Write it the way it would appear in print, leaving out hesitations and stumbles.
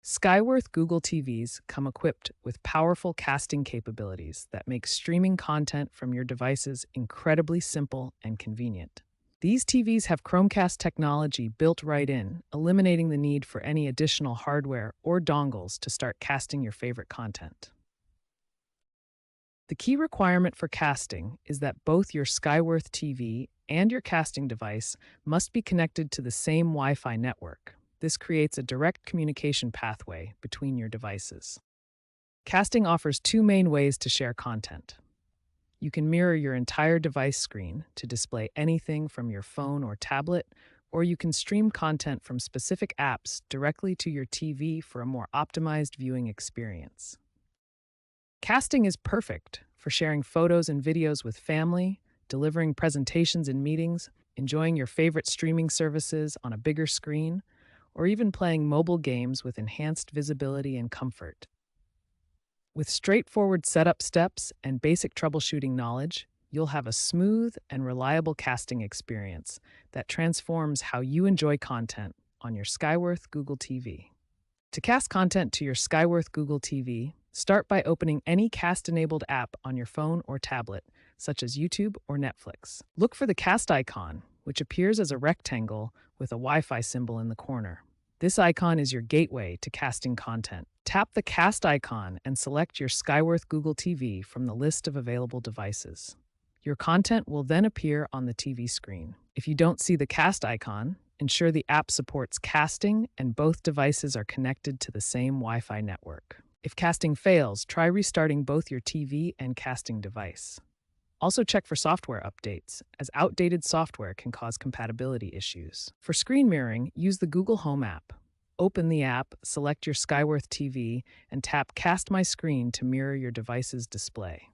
Skyworth Google TVs come equipped with powerful casting capabilities that make streaming content from your devices incredibly simple and convenient. These TVs have Chromecast technology built right in, eliminating the need for any additional hardware or dongles to start casting your favorite content. The key requirement for casting is that both your Skyworth TV and your casting device must be connected to the same Wi-Fi network. This creates a direct communication pathway between your devices. Casting offers two main ways to share content. You can mirror your entire device screen to display anything from your phone or tablet, or you can stream content from specific apps directly to your TV for a more optimized viewing experience. Casting is perfect for sharing photos and videos with family, delivering presentations in meetings, enjoying your favorite streaming services on a bigger screen, or even playing mobile games with enhanced visibility and comfort. With straightforward setup steps and basic troubleshooting knowledge, you'll have a smooth and reliable casting experience that transforms how you enjoy content on your Skyworth Google TV. To cast content to your Skyworth Google TV, start by opening any cast-enabled app on your phone or tablet, such as YouTube or Netflix. Look for the cast icon, which appears as a rectangle with a Wi-Fi symbol in the corner. This icon is your gateway to casting content. Tap the cast icon and select your Skyworth Google TV from the list of available devices. Your content will then appear on the TV screen. If you don't see the cast icon, ensure the app supports casting and both devices are connected to the same Wi-Fi network. If casting fails, try restarting both your TV and casting device. Also check for software updates, as outdated software can cause compatibility issues. For screen mirroring, use the Google Home app. Open the app, select your Skyworth TV, and tap Cast My Screen to mirror your device's display.